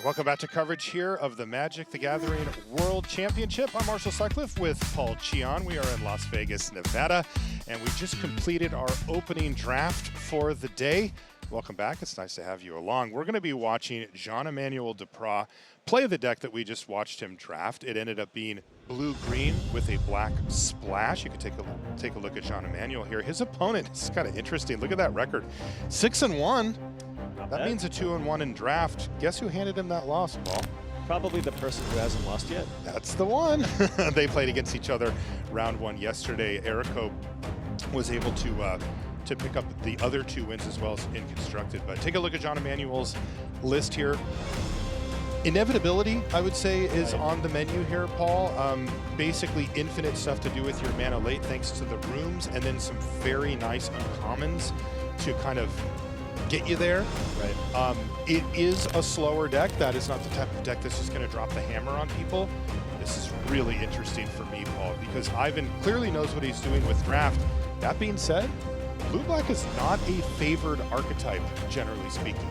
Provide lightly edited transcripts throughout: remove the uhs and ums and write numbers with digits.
Welcome back to coverage here of the Magic the Gathering World Championship. I'm Marshall Sutcliffe with Paul Cheon. We are in Las Vegas, Nevada, and we just completed our opening draft for the day. Welcome back. It's nice to have you along. We're going to be watching Jean-Emmanuel Depraz play the deck that we just watched him draft. It ended up being blue-green with a black splash. You can take a look at Jean-Emmanuel here. His opponent is kind of interesting. Look at that record, 6-1. That means a 2-1 in draft. Guess who handed him that loss, Paul? Probably the person who hasn't lost yet. That's the one. They played against each other round one yesterday. Errico was able to pick up the other 2 wins as well as in constructed. But take a look at Jean-Emmanuel's list here. Inevitability, I would say, is on the menu here, Paul. Basically infinite stuff to do with your mana late thanks to the rooms, and then some very nice uncommons to kind of get you there. Right. It is a slower deck. That is not the type of deck that's just going to drop the hammer on people. This is really interesting for me, Paul, because Ivan clearly knows what he's doing with draft. That being said, blue-black is not a favored archetype, generally speaking.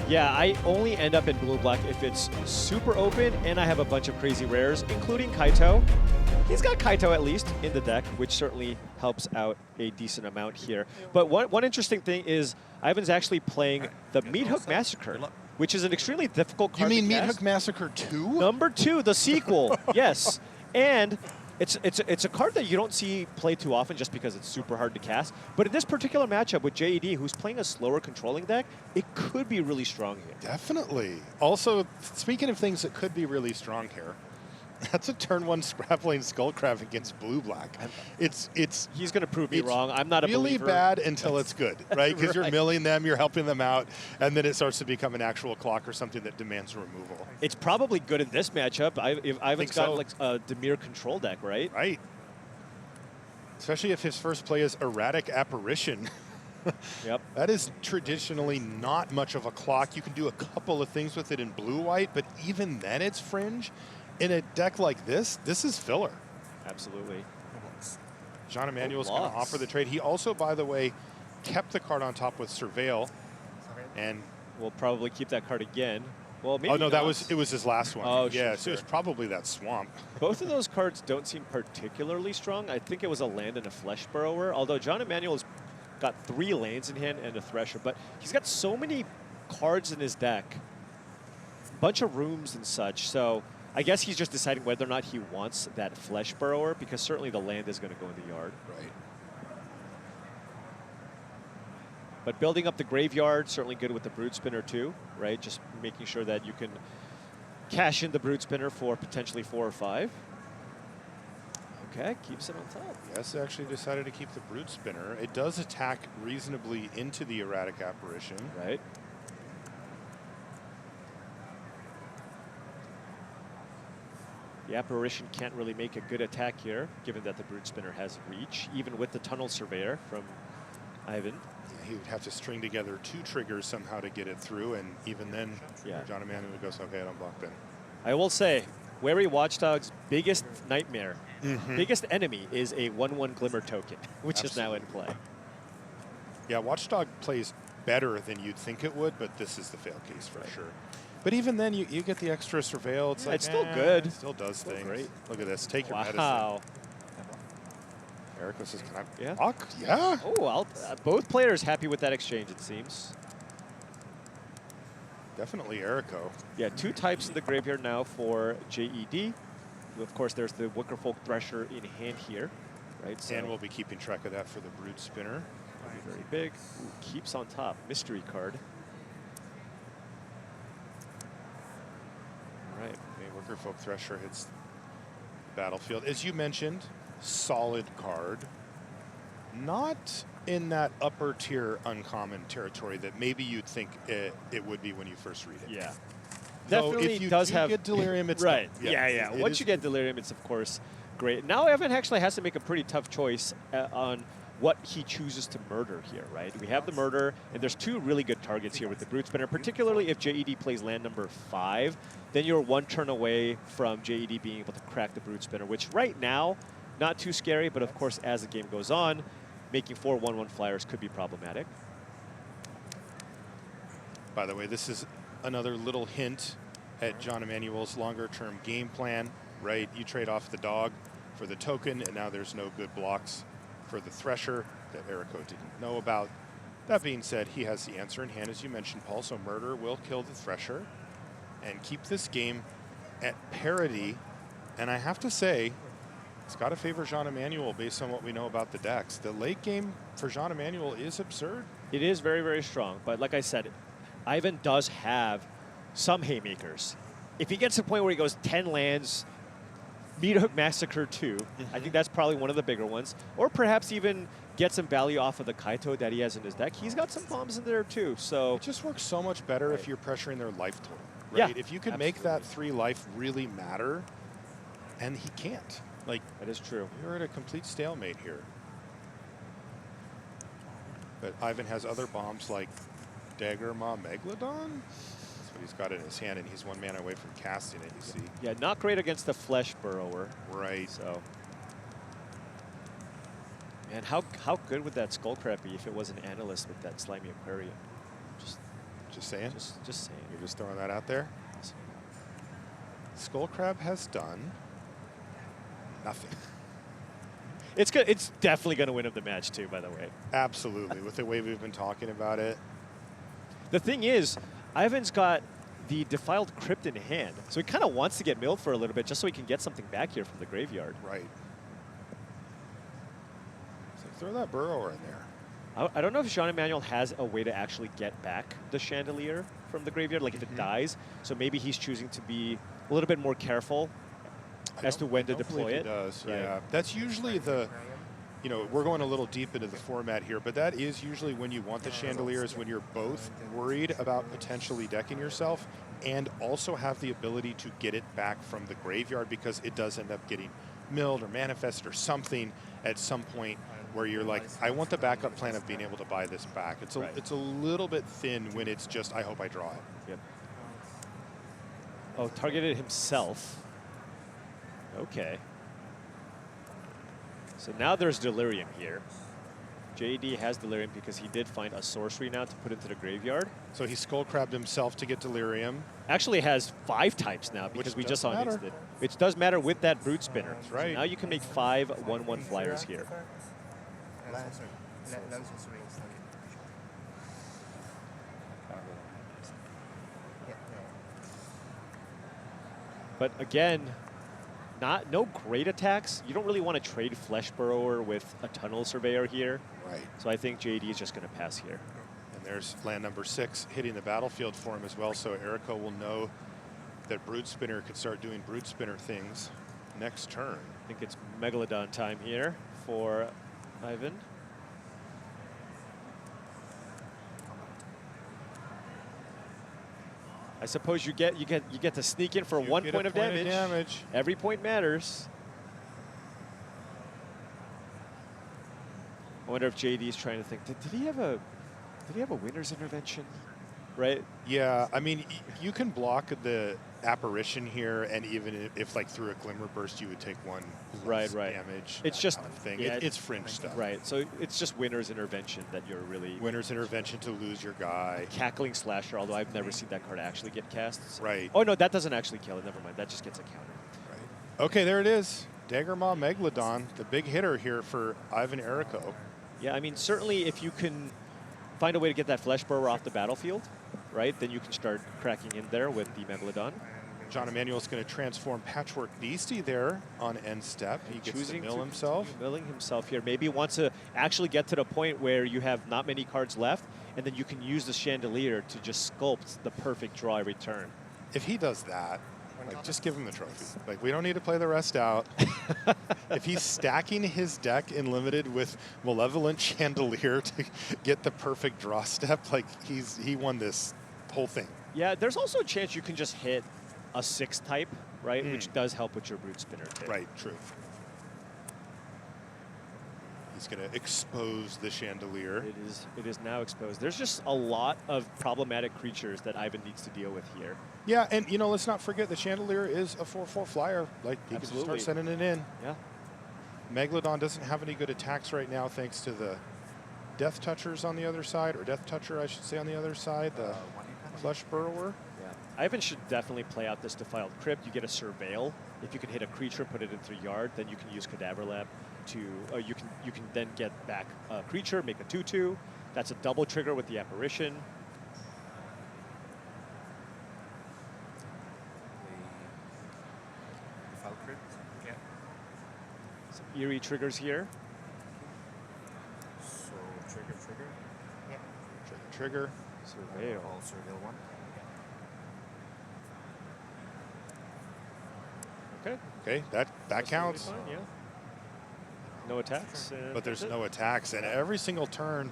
Yeah, I only end up in blue-black if it's super open and I have a bunch of crazy rares, including Kaito. He's got Kaito at least in the deck, which certainly helps out a decent amount here. But one interesting thing is Ivan's actually playing the Meat Hook Massacre, which is an extremely difficult card to cast. You mean Meat Hook Massacre 2? Number 2, the sequel, yes. And it's a card that you don't see played too often just because it's super hard to cast. But in this particular matchup with JED, who's playing a slower controlling deck, it could be really strong here. Definitely. Also, speaking of things that could be really strong here, that's a turn 1 Scrappling Skullcrab against blue-black. He's going to prove me wrong. I'm not a really believer. bad until it's good, right? Because Right. you're milling them, you're helping them out, and then it starts to become an actual clock or something that demands removal. It's probably good in this matchup. If Ivan's got so. like a Dimir control deck, right? Right. Especially if his first play is Erratic Apparition. Yep. That is traditionally not much of a clock. You can do a couple of things with it in blue-white, but even then it's fringe. In a deck like this is filler. Absolutely. Jean-Emmanuel's going to offer the trade. He also, by the way, kept the card on top with Surveil, and we'll probably keep that card again. Well, maybe. Oh no, not. it was his last one. Oh, yeah, sure, so it was probably that swamp. Both of those cards don't seem particularly strong. I think it was a land and a Flesh Burrower. Although Jean-Emmanuel's got 3 lands in hand and a Thresher, but he's got so many cards in his deck, bunch of rooms and such. So I guess he's just deciding whether or not he wants that Flesh Burrower, because certainly the land is going to go in the yard. Right. But building up the graveyard, certainly good with the Brood Spinner too, right? Just making sure that you can cash in the Brood Spinner for potentially 4 or 5. Okay, keeps it on top. Yes, actually decided to keep the Brood Spinner. It does attack reasonably into the Erratic Apparition. Right. The Apparition can't really make a good attack here, given that the Brood Spinner has reach, even with the Tunnel Surveyor from Ivan. Yeah, he would have to string together 2 triggers somehow to get it through, and even then, Jean-Emmanuel goes, okay, I don't block then. I will say, Wary Watchdog's biggest nightmare, biggest enemy is a 1/1 Glimmer token, which is now in play. Yeah, Watchdog plays better than you'd think it would, but this is the fail case for sure. But even then, you get the extra surveil. It's like, it's still good. It still does things. Great. Look at this. Take your medicine. Wow. Errico says, can I Yeah. block? Yeah. Oh, both players happy with that exchange, it seems. Definitely Errico. Yeah, 2 types in the graveyard now for JED. Of course, there's the Wickerfolk Thresher in hand here, right? So And we'll be keeping track of that for the Brood Spinner. very big. Ooh, keeps on top. Mystery card. All right. Wickerfolk Thresher hits the battlefield. As you mentioned, solid card. Not in that upper tier uncommon territory that maybe you'd think it would be when you first read it. Yeah. Though Definitely if you does do have get Delirium, it's right. done. Yeah. Once you get Delirium, it's of course great. Now Evan actually has to make a pretty tough choice on what he chooses to murder here, right? We have the murder, and there's 2 really good targets here with the Brood Spinner, particularly if JED plays land number 5, then you're 1 turn away from JED being able to crack the Brood Spinner, which right now, not too scary, but of course, as the game goes on, making 4 1/1 flyers could be problematic. By the way, this is another little hint at Jean-Emmanuel's longer-term game plan, right? You trade off the dog for the token, and now there's no good blocks for the Thresher that Errico didn't know about. That being said, he has the answer in hand, as you mentioned, Paul, so Murder will kill the Thresher and keep this game at parity. And I have to say, it's got to favor Jean-Emmanuel based on what we know about the decks. The late game for Jean-Emmanuel is absurd. It is very, very strong, but like I said, Ivan does have some haymakers. If he gets to the point where he goes 10 lands, Meat Hook Massacre 2, I think that's probably one of the bigger ones. Or perhaps even get some value off of the Kaito that he has in his deck. He's got some bombs in there too, so. It just works so much better if you're pressuring their life total, Yeah, right? If you can make that 3 life really matter, and he can't. Like, that is true. You're at a complete stalemate here. But Ivan has other bombs like Dagger Maw Megalodon. That's what he's got in his hand, and he's 1 mana away from casting it, you see. Yeah, not great against the Flesh Burrower. Right. So. Man, how good would that Skullcrab be if it was an analyst with that Slimy Aquarium? Just saying? Just saying. You're just throwing that out there? Skullcrab has done nothing. It's good. It's definitely going to win him the match too, by the way. Absolutely, with the way we've been talking about it. The thing is, Ivan's got the Defiled Crypt in hand, so he kind of wants to get milled for a little bit just so he can get something back here from the graveyard. Right. So throw that Burrower in there. I don't know if Jean-Emmanuel has a way to actually get back the Chandelier from the graveyard, like if it dies. So maybe he's choosing to be a little bit more careful as to when to deploy it. He does, yeah. That's usually the, you know, we're going a little deep into the format here, but that is usually when you want the Chandelier, is when you're both worried about potentially decking yourself and also have the ability to get it back from the graveyard, because it does end up getting milled or manifested or something at some point where you're like, I want the backup plan of being able to buy this back. It's a little bit thin when it's just, I hope I draw it. Yep. Oh, targeted himself. Okay. So now there's Delirium here. JD has Delirium because he did find a sorcery now to put into the graveyard. So he Skullcrabbed himself to get Delirium. Actually has 5 types now because we just saw it. Which does matter with that Brood Spinner. That's right. So now you can make 5 1/1 flyers here. But again, no great attacks. You don't really want to trade Flesh Burrower with a Tunnel Surveyor here. Right. So I think JD is just going to pass here. there's land number 6 hitting the battlefield for him as well, so Errico will know that Brood Spinner could start doing Brood Spinner things next turn. I think it's Megalodon time here for Ivan. I suppose you get to sneak in for You 1 get point a of damage. damage. Every point matters. I wonder if JD's trying to think. Did he have a winner's intervention? Right? Yeah, I mean, you can block the apparition here, and even if like through a glimmer burst, you would take 1 Right. damage. It's that just kind of thing. yeah, It's fringe stuff. Right. So it's just winner's intervention that you're really Winner's intervention to lose your guy. cackling slasher. Although I've never seen that card actually get cast. So. Right. Oh no, that doesn't actually kill it. Never mind. That just gets a counter. Right. Okay, there it is. Daggermaw Megalodon, the big hitter here for Ivan Errico. Yeah, I mean certainly if you can find a way to get that flesh burrower off the battlefield, right, then you can start cracking in there with the Megalodon. Jean-Emmanuel is going to transform Patchwork Beastie there on end step. He gets to mill himself. Milling himself here. Maybe wants to actually get to the point where you have not many cards left, and then you can use the Chandelier to just sculpt the perfect draw every turn. If he does that, like, just give him the trophy. Like, we don't need to play the rest out. If he's stacking his deck in Limited with Malevolent Chandelier to get the perfect draw step, like, he won this whole thing. Yeah, there's also a chance you can just hit a 6 type, right, which does help with your Brood Spinner too. Right, true. He's going to expose the Chandelier. It is now exposed. There's just a lot of problematic creatures that Ivan needs to deal with here. Yeah, and, you know, let's not forget the Chandelier is a 4/4 flyer. Like, he can just start sending it in. Yeah. Megalodon doesn't have any good attacks right now thanks to the Death Touchers on the other side, or Death Toucher, I should say, on the other side, the Flesh Burrower. Yeah. Ivan should definitely play out this Defiled Crypt. You get a Surveil. If you can hit a creature, put it into yard, then you can use Cadaver Lab to, you can then get back a creature, make a 2/2. That's a double trigger with the Apparition. Some eerie triggers here. So trigger. Yeah. Trigger. Surveil. All surveil 1. Okay. Okay, that That's counts. totally fine, yeah. No attacks. But there's that's it. no attacks, and every single turn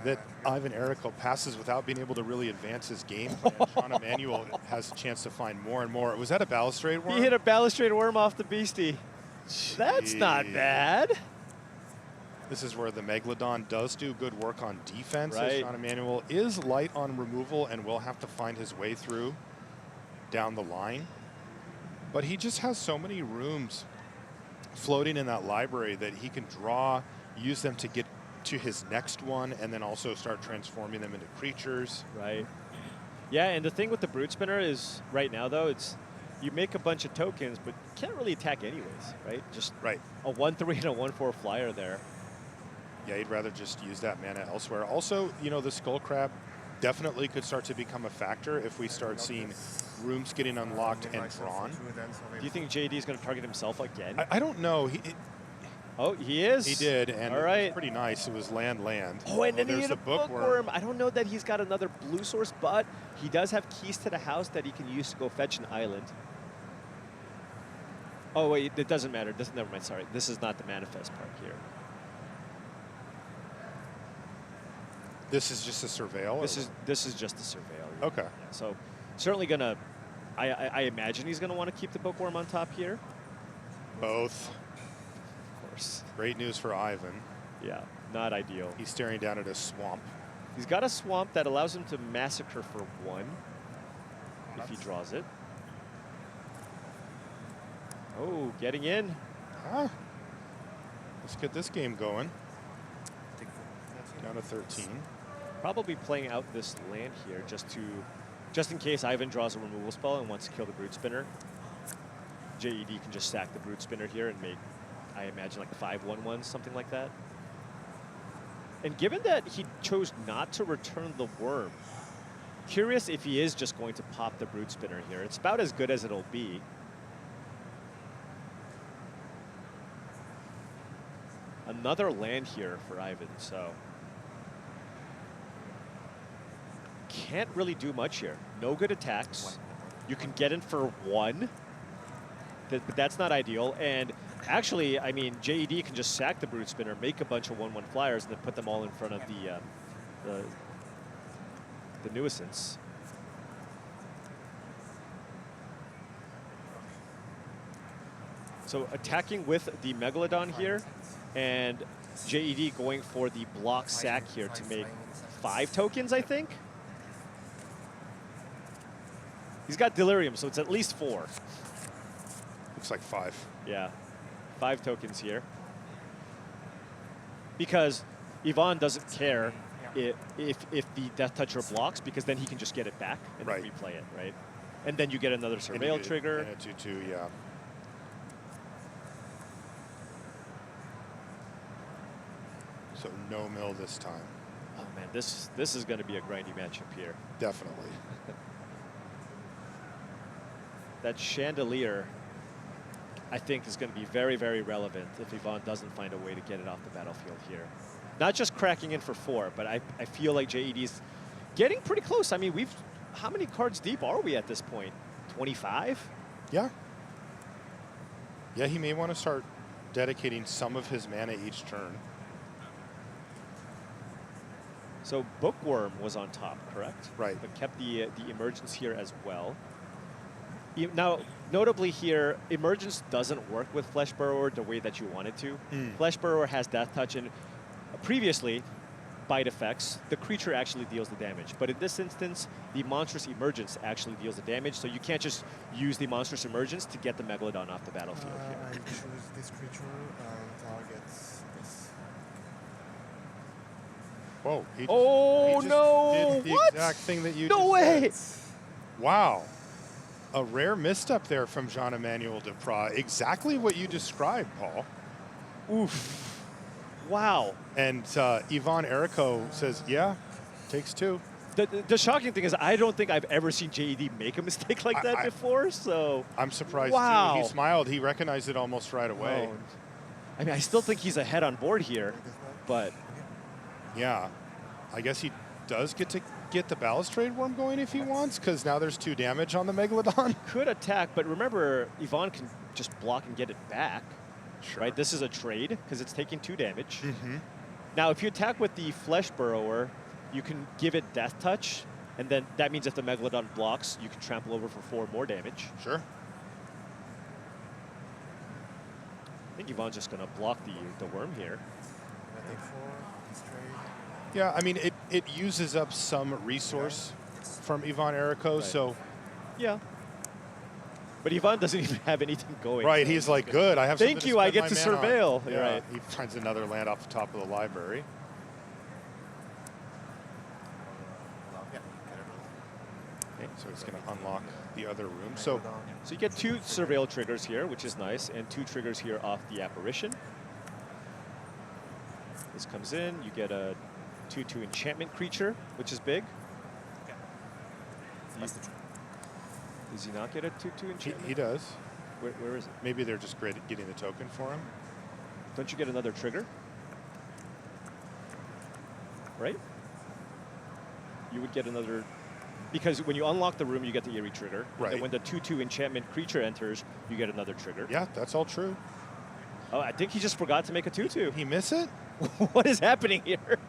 that Ivan Errico passes without being able to really advance his game plan, Jean-Emmanuel has a chance to find more and more. Was that a Balustrade Worm? He hit a Balustrade Worm off the Beastie. That's not Jeez. bad. This is where the Megalodon does do good work on defense, Right. as Jean-Emmanuel is light on removal and will have to find his way through down the line. But he just has so many rooms floating in that library that he can draw, use them to get to his next one, and then also start transforming them into creatures. Right. Yeah, and the thing with the Brood Spinner is right now, though, it's you make a bunch of tokens, but you can't really attack anyways, right? Just Right. a 1/3 and a 1/4 flyer there. Yeah, he'd rather just use that mana elsewhere. Also, you know, the Skull Crab definitely could start to become a factor if we start seeing rooms getting unlocked and drawn. Do you think JD is going to target himself again? I don't know. Oh, he is. He did, and all it right. was pretty nice. It was land. Oh, and then he there's hit a the bookworm. bookworm. I don't know that he's got another blue source, but he does have keys to the house that he can use to go fetch an island. Oh, wait, it doesn't matter. Never mind, sorry. This is not the manifest part here. This is just a surveil? This is just a surveil. Yeah. Okay. Yeah, so certainly gonna, I imagine he's gonna want to keep the bookworm on top here. Both. Of course. Great news for Ivan. Yeah, not ideal. He's staring down at a swamp. He's got a swamp that allows him to massacre for 1 if he draws it. Oh, getting in. Ah. Let's get this game going. Down to 13. Probably playing out this land here just in case Ivan draws a removal spell and wants to kill the Brood Spinner. JED can just stack the Brood Spinner here and make, I imagine, like 5/1/1s, something like that. And given that he chose not to return the worm, curious if he is just going to pop the Brood Spinner here. It's about as good as it'll be. Another land here for Ivan, so. can't really do much here. No good attacks. You can get in for 1, but that's not ideal. And actually, I mean, JED can just sack the Brute Spinner, make a bunch of 1/1 flyers, and then put them all in front of the nuisance. So attacking with the Megalodon here, and JED going for the block sack here to make 5 tokens, I think. He's got Delirium, so it's at least 4. Looks like 5. Yeah, 5 tokens here. Because Yvonne doesn't care if the Death Toucher blocks, because then he can just get it back and Right. replay it, right? And then you get another Surveil trigger. And a 2/2, yeah. So no mill this time. Oh man, this is going to be a grindy matchup here. Definitely. That Chandelier, I think, is going to be very, very relevant if Yvonne doesn't find a way to get it off the battlefield here. Not just cracking in for 4, but I feel like JED's getting pretty close. I mean, how many cards deep are we at this point? 25? Yeah. Yeah, he may want to start dedicating some of his mana each turn. So Bookworm was on top, correct? Right. But kept the Emergence here as well. Now, notably here, Emergence doesn't work with Flesh Burrower the way that you want it to. Flesh Burrower has Death Touch, and previously, bite effects, the creature actually deals the damage. But in this instance, the Monstrous Emergence actually deals the damage, so you can't just use the Monstrous Emergence to get the Megalodon off the battlefield here. I choose this creature and targets this. Whoa. He just no! did the What? exact thing that you No just way! said. Wow. A rare misstep there from Jean-Emmanuel Depraz. Exactly what you described, Paul. Oof. Wow. And Yvonne Errico says, yeah, takes 2. The shocking thing is I don't think I've ever seen JED make a mistake like that before, so... I'm surprised, Wow. too. He smiled. He recognized it almost right away. Oh. I mean, I still think he's ahead on board here, but... Yeah. I guess he does get to get the Balustrade Worm going if he wants, because now there's 2 damage on the Megalodon. Could attack, but remember, Yvonne can just block and get it back. Sure. Right? This is a trade, because it's taking 2 damage. Mm-hmm. Now, if you attack with the Flesh Burrower, you can give it Death Touch, and then that means if the Megalodon blocks, you can trample over for 4 more damage. Sure. I think Yvonne's just going to block the worm here. I take 4, this trade. Yeah, I mean, it uses up some resource from Yvonne Errico, Right. so... Yeah. But Yvonne doesn't even have anything going. Right, so he's like, good, I have Thank something you, to I spend get to my mana on. surveil. Yeah, Right. he finds another land off the top of the library. Yeah, get it. Okay, so he's going to unlock the other room. So you get 2 surveil triggers here, which is nice, and 2 triggers here off the apparition. This comes in, you get a 2/2 enchantment creature, which is big. Does he not get a 2/2 enchantment? he does. Where is it? Maybe they're just great at getting the token for him. Don't you get another trigger? Right? You would get another... Because when you unlock the room, you get the Eerie trigger. Right. And when the 2/2 enchantment creature enters, you get another trigger. Yeah, that's all true. Oh, I think he just forgot to make a 2/2. He miss it? What is happening here?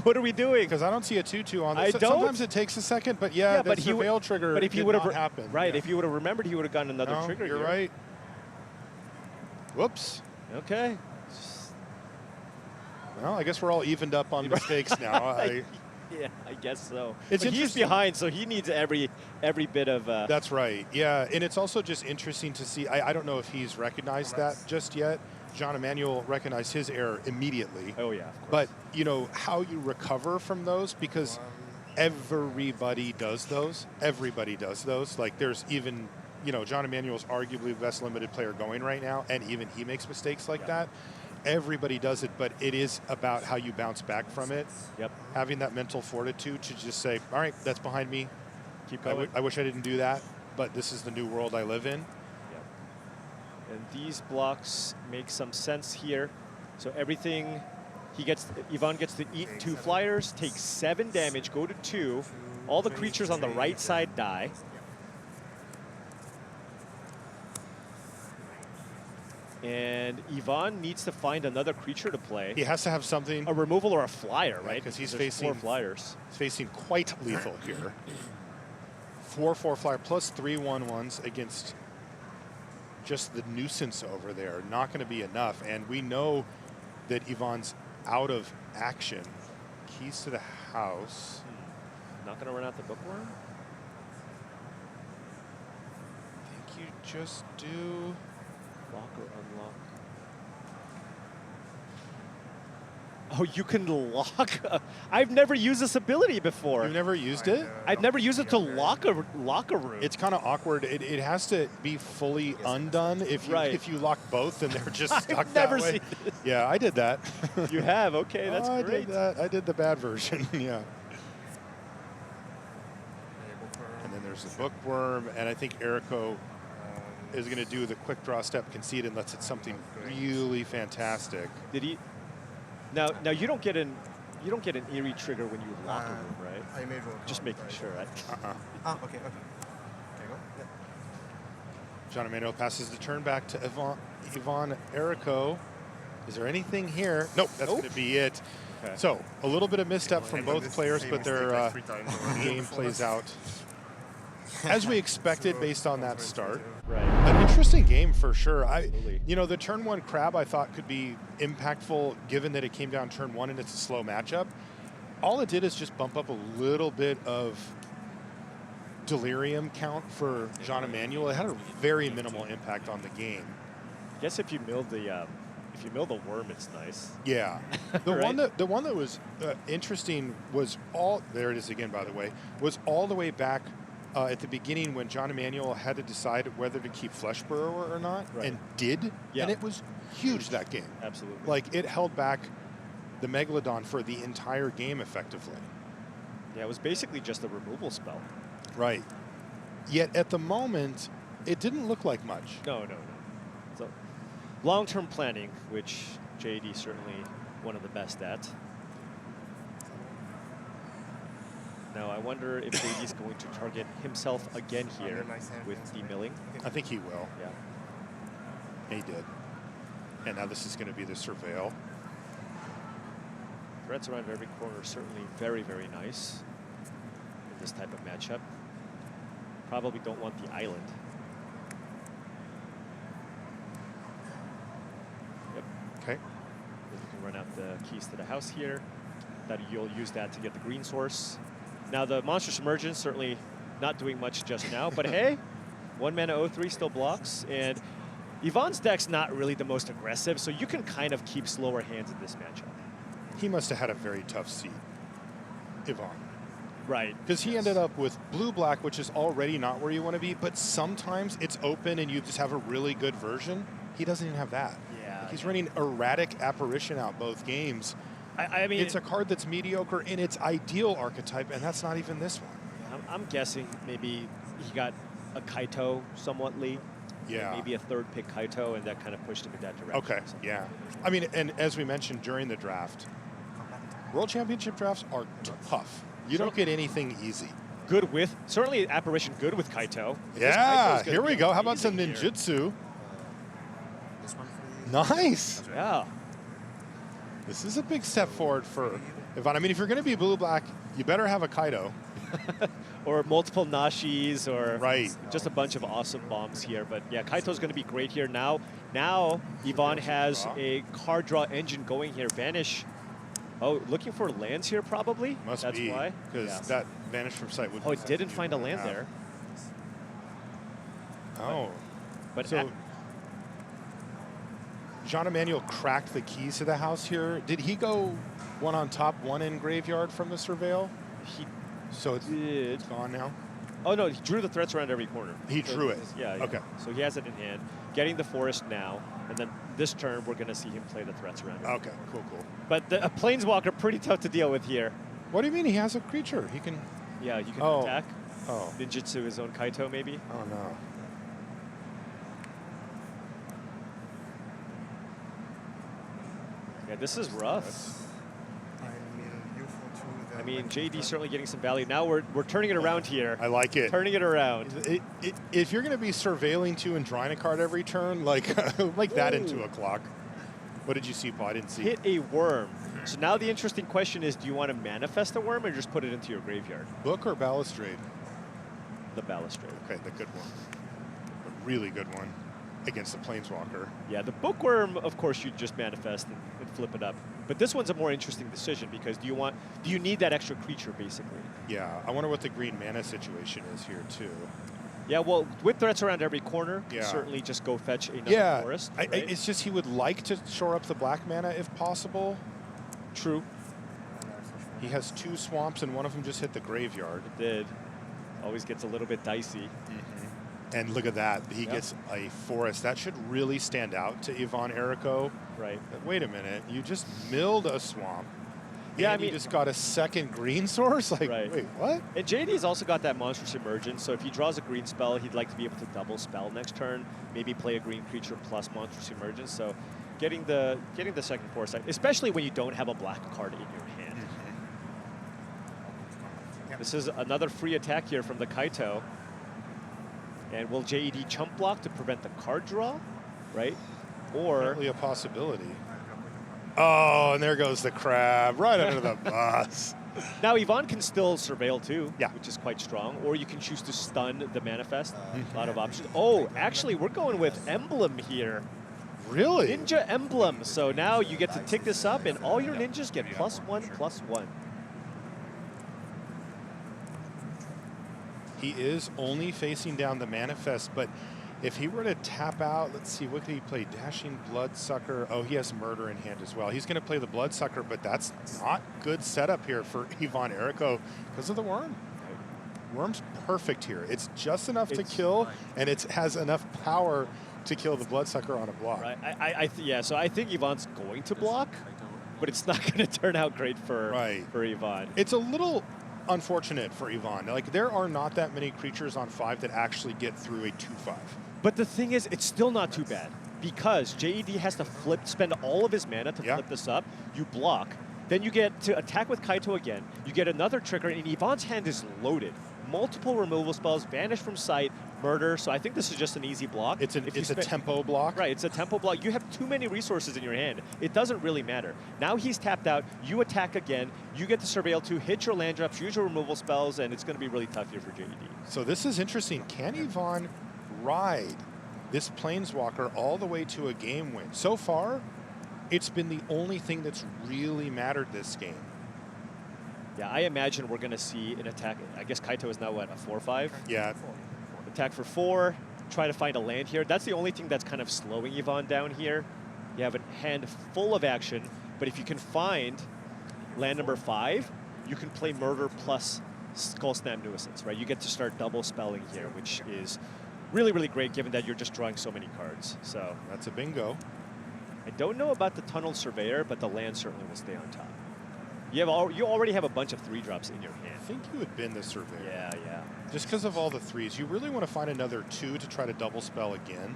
What are we doing? Because I don't see a 2/2 on this. I don't. Sometimes it takes a second, but yeah, the but he would- surveil trigger But if he did would not have happen. right, Yeah. if he would have remembered, he would have gotten another No, trigger. you're here. right. Whoops. Okay. Well, I guess we're all evened up on mistakes now. Yeah, I guess so. It's But he's interesting. behind, so he needs every bit of. That's right. Yeah, and it's also just interesting to see. I don't know if he's recognized that just yet. Jean-Emmanuel recognized his error immediately. Oh yeah, of course. But you know how you recover from those, because everybody does those. Everybody does those. Like there's even, you know, Jean-Emmanuel's arguably the best limited player going right now, and even he makes mistakes like that. Everybody does it, but it is about how you bounce back from it. Yep. Having that mental fortitude to just say, all right, that's behind me. Keep going. I wish I didn't do that, but this is the new world I live in. Yep. And these blocks make some sense here. So everything, Yvonne gets to eat 2 flyers, take 7 damage, go to 2, All the creatures on the right side die. And Ivan needs to find another creature to play. He has to have something. A removal or a flyer, right? Because he's there's facing 4 flyers. He's facing quite lethal here. 4/4 flyer plus 3 1/1s against just the nuisance over there. Not going to be enough. And we know that Ivan's out of action. Keys to the house. Not going to run out the bookworm? I think you just do. Lock or unlock? Oh, you can lock? I've never used this ability before. You've never used it? I've never used it to lock a room. It's kind of awkward. It has to be fully undone. If you lock both, then they're just stuck I've that never way. seen this. Yeah, I did that. You have? Okay, that's I great. did that. I did the bad version, yeah. And then there's the bookworm, and I think Errico is going to do the quick draw step concede unless it's something really fantastic. Did he? Now you don't get an eerie trigger when you lock a room, right? I made roll. Just making sure. Right? Okay. Okay, go. Yeah. Jean-Emmanuel passes the turn back to Ivan Errico. Is there anything here? Nope, that's going to be it. Okay. So a little bit of misstep from I've done both this players, same but mistake their like 3 times already. game plays out as we expected based on that start. Right. An interesting game for sure. Absolutely. You know, the turn 1 crab I thought could be impactful given that it came down turn 1 and it's a slow matchup. All it did is just bump up a little bit of delirium count for Jean-Emmanuel. It had a very minimal impact on the game. I guess if you mill the worm, it's nice. Yeah, the Right? one that was interesting was there it is again, by the way, was all the way back at the beginning when Jean-Emmanuel had to decide whether to keep Flesh Burrower or not, Right. and did, Yeah. and it was huge that game. Absolutely. Like it held back the Megalodon for the entire game effectively. Yeah, it was basically just a removal spell. Right. Yet at the moment, it didn't look like much. No. So long-term planning, which JD certainly one of the best at. Now I wonder if JD's going to target himself again here with the milling. I think he will. Yeah. He did. And now this is going to be the surveil. Threats around every corner are certainly very, very nice in this type of matchup. Probably don't want the island. Yep. Okay. Then you can run out the keys to the house here. That you'll use that to get the green source. Now the Monstrous Emergence certainly not doing much just now, but hey, 1 mana 0/3 still blocks, and Ivan's deck's not really the most aggressive, so you can kind of keep slower hands in this matchup. He must have had a very tough seat, Ivan. Right. Because he ended up with blue-black, which is already not where you want to be, but sometimes it's open and you just have a really good version. He doesn't even have that. Yeah. Like he's running Erratic Apparition out both games. I mean, it's a card that's mediocre in its ideal archetype, and that's not even this one. I'm guessing maybe he got a Kaito somewhat late. Yeah. Maybe a 3rd pick Kaito, and that kind of pushed him in that direction. Okay, yeah. I mean, and as we mentioned during the draft, World Championship drafts are tough. You don't get anything easy. Good with, certainly Apparition good with Kaito. Yeah, here we go. How about some ninjutsu? This one for you. Nice. Yeah. This is a big step forward for Ivan. I mean, if you're going to be blue-black, you better have a Kaito. Or multiple Nashis, or Right. just a bunch of awesome bombs here. But yeah, Kaito's going to be great here. Now Ivan has a card draw engine going here. Vanish. Oh, looking for lands here probably? Must That's be. why? Because Yeah. that Vanish from sight would Oh, it didn't find a land there. Oh. But So Jean-Emmanuel cracked the keys to the house here. Did he go 1 on top, 1 in graveyard from the surveil? he So it's did. gone now? Oh no, he drew the threats around every corner. He drew it. Yeah. Okay. So he has it in hand. Getting the forest now, and then this turn we're going to see him play the threats around. Okay, cool. But a Planeswalker pretty tough to deal with here. What do you mean he has a creature? He can... Yeah, you can Oh. attack. Oh. Ninjutsu his own Kaito maybe. Oh, no. Yeah, this is rough. I mean, you for 2 then. I mean, JD certainly getting some value. Now we're turning it around here. I like it. Turning it around. If you're going to be surveilling 2 and drawing a card every turn, like that into a clock. What did you see, Paul? I didn't see. Hit a worm. So now the interesting question is, do you want to manifest a worm or just put it into your graveyard? Book or balustrade? The balustrade. Okay, the good one. A really good one against the Planeswalker. Yeah, the bookworm, of course, you just manifest and flip it up. But this one's a more interesting decision because do you need that extra creature, basically? Yeah, I wonder what the green mana situation is here, too. Yeah, well, with threats around every corner, Yeah. certainly just go fetch another forest. Right? It's just he would like to shore up the black mana if possible. True. He has 2 swamps, and one of them just hit the graveyard. It did. Always gets a little bit dicey. And look at that. He gets a forest. That should really stand out to Ivan Errico. Right. Wait a minute. You just milled a swamp. Yeah, and I mean, you just got a second green source? Like, right. Wait, what? And JD's also got that monstrous emergence, so if he draws a green spell, he'd like to be able to double spell next turn, maybe play a green creature plus monstrous emergence. So getting the second foresight, especially when you don't have a black card in your hand. This is another free attack here from the Kaito. And will JED chump block to prevent the card draw, right? Or Certainly a possibility. Oh, and there goes the crab right under the bus. now Ivan can still surveil too, Yeah. which is quite strong. Or you can choose to stun the manifest. A lot of options. Oh, actually, we're going with emblem here. Really? Ninja emblem. So now you get to tick this up, and all your ninjas get +1/+1. He is only facing down the manifest, but if he were to tap out, let's see, what could he play? Dashing Bloodsucker. Oh, he has Murder in hand as well. He's going to play the Bloodsucker, but that's not good setup here for Ivan Errico because of the Worm. Worm's perfect here. It's just enough to kill, and it has enough power to kill the Bloodsucker on a block. Right. Yeah, so I think Ivan's going to block, but it's not going to turn out great for Ivan. It's a little unfortunate for Ivan. Like, there are not that many creatures on 5 that actually get through a 2/5. But the thing is, it's still not too bad because JED has to spend all of his mana to flip this up. You block. Then you get to attack with Kaito again. You get another trigger, and Ivan's hand is loaded. Multiple removal spells, Vanish from Sight, Murder. So I think this is just an easy block. It's a tempo block. Right, it's a tempo block. You have too many resources in your hand. It doesn't really matter. Now he's tapped out. You attack again. You get to surveil 2, hit your land drops, use your removal spells, and it's going to be really tough here for JED. So this is interesting. Can Ivan ride this Planeswalker all the way to a game win? So far, it's been the only thing that's really mattered this game. Yeah, I imagine we're going to see an attack. I guess Kaito is now, what, a 4/5? Yeah. Attack for 4, try to find a land here. That's the only thing that's kind of slowing Ivan down here. You have a hand full of action, but if you can find land number 5, you can play Murder plus Skull Snap Nuisance, right? You get to start double spelling here, which is really, really great given that you're just drawing so many cards. So that's a bingo. I don't know about the Tunnel Surveyor, but the land certainly will stay on top. You already have a bunch of 3-drops in your hand. I think you had been the Surveyor. Yeah. Just because of all the 3s. You really want to find another 2 to try to double spell again.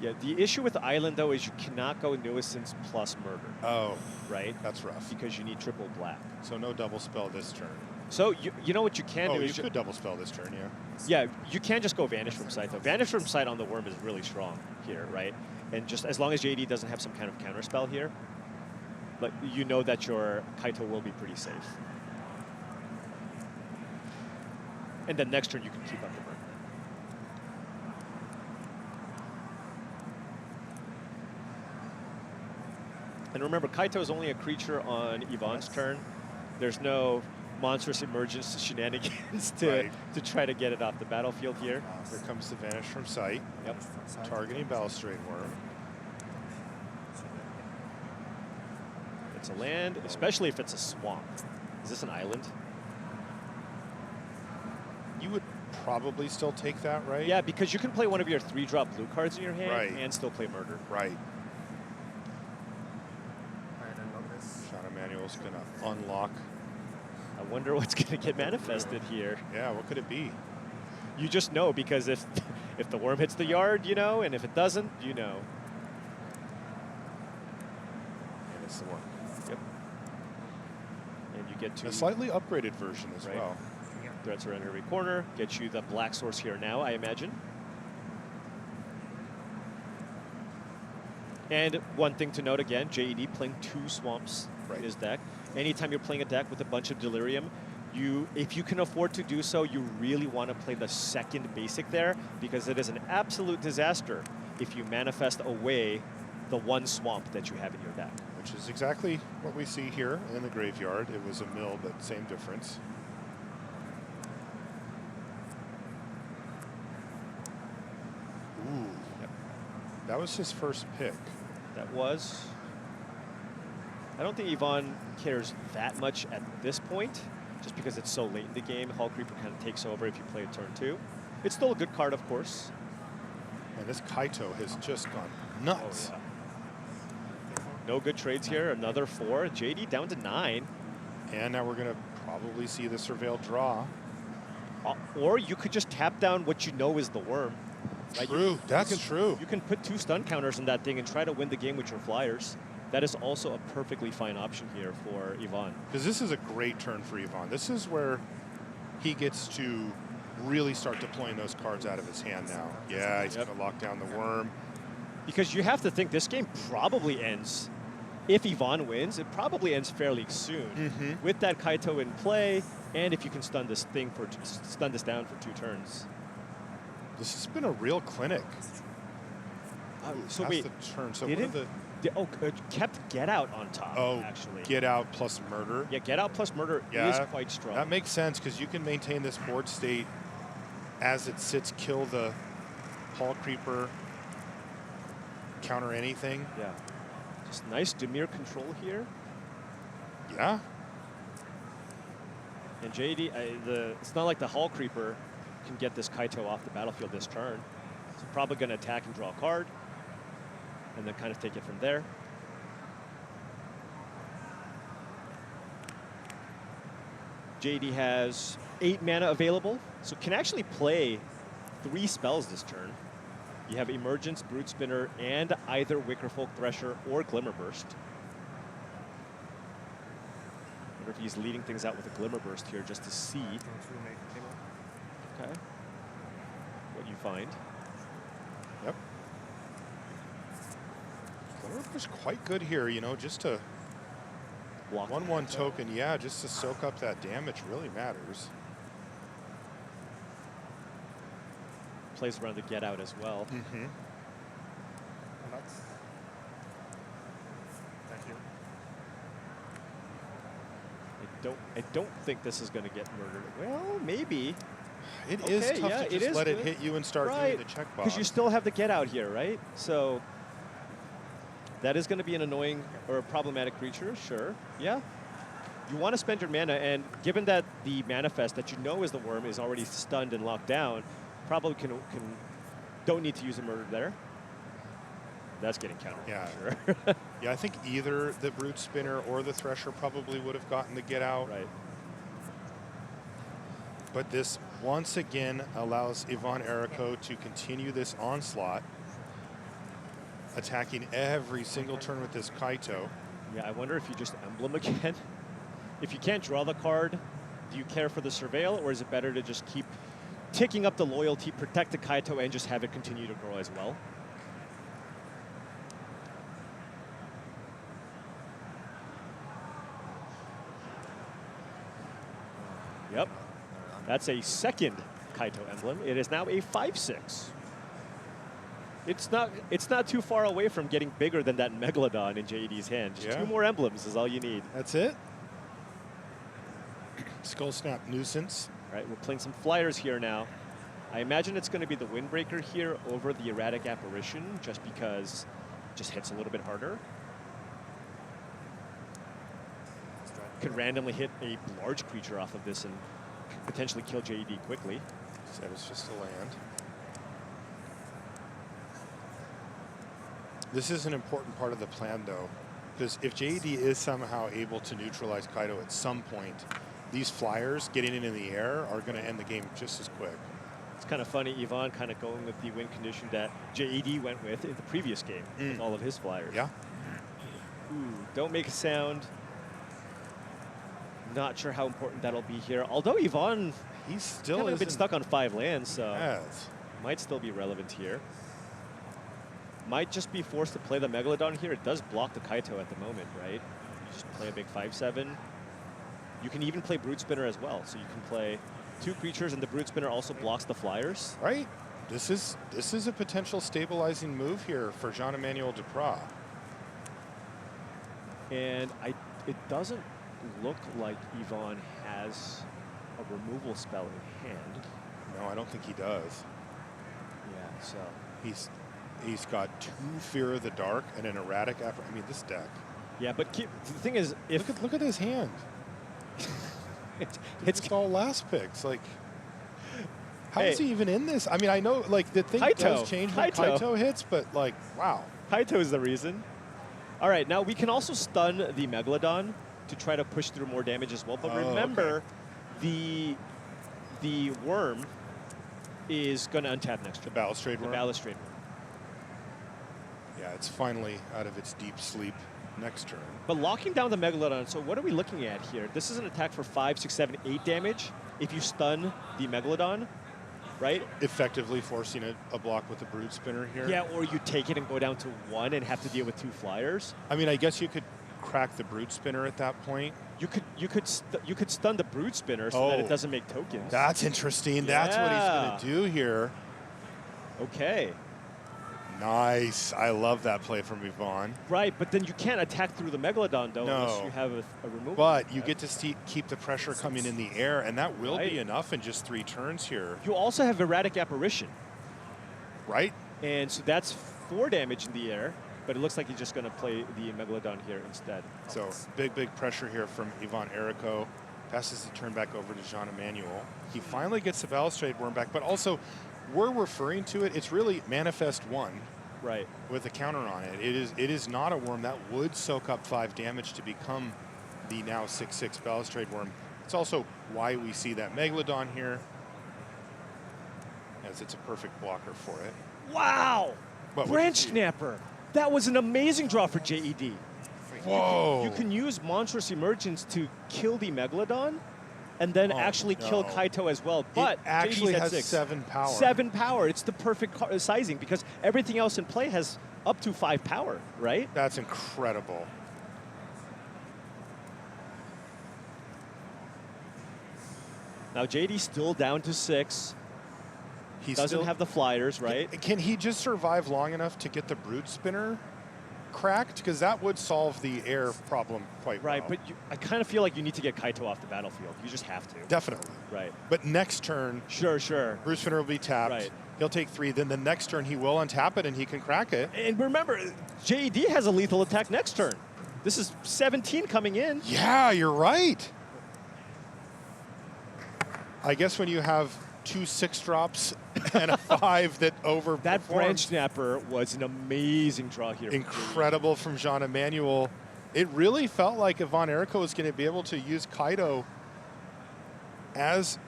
Yeah, the issue with the island, though, is you cannot go Nuisance plus Murder. Oh. Right? That's rough. Because you need triple black. So no double spell this turn. So you know what you can do is you could double spell this turn, yeah. Yeah, you can just go Vanish from Sight, though. Vanish from Sight on the Worm is really strong here, right? And just as long as JD doesn't have some kind of counter spell here, but you know that your Kaito will be pretty safe. And then next turn you can keep up the burn. And remember, Kaito is only a creature on Ivan's turn. There's no monstrous emergence shenanigans to try to get it off the battlefield here. Here comes the Vanish from Sight. Yep. Targeting Balustrade Worm. It's a land, especially if it's a swamp. Is this an island? You would probably still take that, right? Yeah, because you can play one of your 3-drop blue cards in your hand and still play Murder. Right. Jean-Emmanuel's going to unlock. I wonder what's going to get manifested here. Yeah, what could it be? You just know, because if the worm hits the yard, you know, and if it doesn't, you know. And it's the worm. Yep. And you you get to A slightly upgraded version as Right. well. threats around every corner. Get you the black source here now, I imagine. And one thing to note again, JED playing 2 swamps Right. in his deck. Anytime you're playing a deck with a bunch of Delirium, if you can afford to do so, you really want to play the second basic there, because it is an absolute disaster if you manifest away the 1 swamp that you have in your deck. Which is exactly what we see here in the graveyard. It was a mill, but same difference. Ooh. Yep. That was his first pick. That was. I don't think Yvonne cares that much at this point, just because it's so late in the game. Hull Creeper kind of takes over if you play a turn 2. It's still a good card, of course. And this Kaito has just gone nuts. Oh, yeah. No good trades here. Another 4. JD down to 9. And now we're going to probably see the Surveil draw. Or you could just tap down what you know is the worm. Right? True, that's true. You can put 2 stun counters in that thing and try to win the game with your flyers. That is also a perfectly fine option here for Yvonne. Because this is a great turn for Yvonne. This is where he gets to really start deploying those cards out of his hand now. Yeah, he's going to lock down the worm. Because you have to think this game probably ends, if Yvonne wins, it probably ends fairly soon. With that Kaito in play, and if you can stun this thing stun this down for 2 turns. This has been a real clinic. So That's wait, the turn. So did what are it? the... Kept Get Out on top, Oh, actually. Get Out plus Murder. Yeah, Get Out plus Murder is quite strong. That makes sense, because you can maintain this board state as it sits, kill the Hull Creeper, counter anything. Yeah. Just nice Dimir control here. Yeah. And JD, it's not like the Hull Creeper can get this Kaito off the battlefield this turn. So probably going to attack and draw a card, and then kind of take it from there. JD has 8 mana available, so can actually play 3 spells this turn. You have Emergence, Brute Spinner, and either Wickerfolk Thresher or Glimmer Burst. Wonder if he's leading things out with a Glimmer Burst here just to see. Okay. What you find. Yep. Glimmer's quite good here, you know, just to Block 1/1 token, yeah, just to soak up that damage really matters. Plays around the Get Out as well. Thank you. I don't think this is going to get murdered. Well, maybe. It is Okay, tough yeah, to it just is let it good. hit you and start doing the check box. Because you still have the Get Out here, right? So that is going to be an annoying or a problematic creature, sure. Yeah. You want to spend your mana, and given that the manifest that you know is the worm is already stunned and locked down, probably don't need to use a murder there. That's getting countered. Yeah. For sure. Yeah, I think either the Brute Spinner or the Thresher probably would have gotten the Get Out. Right. But this, once again, allows Yvonne Errico to continue this onslaught, attacking every single turn with this Kaito. Yeah, I wonder if you just emblem again. If you can't draw the card, do you care for the Surveil, or is it better to just keep ticking up the loyalty, protect the Kaito, and just have it continue to grow as well? Yep. That's a second Kaito emblem. It is now a 5/6. It's not too far away from getting bigger than that Megalodon in JED's hand. Just 2 more emblems is all you need. That's it. Skull Snap Nuisance. All right, we're playing some flyers here now. I imagine it's going to be the Windbreaker here over the Erratic Apparition, just because it just hits a little bit harder. Could randomly hit a large creature off of this and potentially kill JED quickly. Said it's just a land. This is an important part of the plan, though, because if JED is somehow able to neutralize Kaito at some point, these flyers getting it in the air are going to end the game just as quick. It's kind of funny, Yvonne kind of going with the win condition that JED went with in the previous game with all of his flyers. Yeah. Ooh, don't make a sound. Not sure how important that'll be here. Although Yvonne He's still hasn't been isn't- stuck on 5 lands, so Yes. might still be relevant here. Might just be forced to play the Megalodon here. It does block the Kaito at the moment, right? You just play a big 5/7. You can even play Brute Spinner as well. So you can play 2 creatures, and the Brute Spinner also blocks the flyers. Right. This is a potential stabilizing move here for Jean-Emmanuel Depraz. And it doesn't look like Yvonne has a removal spell in hand. No, I don't think he does. Yeah, so. He's got 2 Fear of the Dark and an erratic effort. I mean, this deck. Yeah, but the thing is, if Look at his hand. it's It's all last picks. Like, how is Hey. he even in this? I mean, I know like the thing Kaito. does change when Kaito. Kaito hits, but like, wow. Kaito is the reason. All right, now we can also stun the Megalodon to try to push through more damage as well. But Oh, remember, the worm is going to untap next The turn. Balustrade The Worm. Balustrade Worm. Yeah, it's finally out of its deep sleep next turn. But locking down the Megalodon, so what are we looking at here? This is an attack for 5, 6, 7, 8 damage if you stun the Megalodon, right? Effectively forcing a block with the Brood Spinner here. Yeah, or you take it and go down to 1 and have to deal with 2 flyers. I mean, I guess you could crack the Brood Spinner at that point. You could stun the Brood Spinner so that Oh. it doesn't make tokens. That's interesting. That's what he's going to do here. Okay. Nice. I love that play from Yvonne. Right, but then you can't attack through the Megalodon, though, unless No. you have a removal. But you get to keep the pressure coming in the air, and that will Right. be enough in just 3 turns here, You also have Erratic Apparition, right? and so that's 4 damage in the air, but it looks like he's just going to play the Megalodon here instead. So big pressure here from Yvonne Errico. Passes the turn back over to Jean-Emmanuel. He finally gets the Balustrade Worm back, but also we're referring to it, it's really Manifest 1 Right. with a counter on it. It is not a worm that would soak up 5 damage to become the now 6/6 Balustrade Worm. It's also why we see that Megalodon here, as it's a perfect blocker for it. Wow! What, what'd Branch you see? Snapper. That was an amazing draw for JED. Whoa! You can use Monstrous Emergence to kill the Megalodon, and then Oh, actually kill no. Kaito as well. But it actually JED's at has 6. 7 power. 7 power. It's the perfect sizing because everything else in play has up to 5 power, right? That's incredible. Now JD's still down to 6. He Doesn't still have the flyers, right? Can he just survive long enough to get the Brute Spinner cracked? Because that would solve the air problem quite Right, well. but I kind of feel like you need to get Kaito off the battlefield. You just have to. Definitely. Right. But next turn, Sure. Brute Spinner will be tapped. Right. He'll take 3. Then the next turn, he will untap it and he can crack it. And remember, JED has a lethal attack next turn. This is 17 coming in. Yeah, you're right. I guess when you have 2 6-drops and a 5 that overperforms. That Branch Snapper was an amazing draw here. Incredible from Jean-Emmanuel. It really felt like Yvonne Errico was going to be able to use Kaito as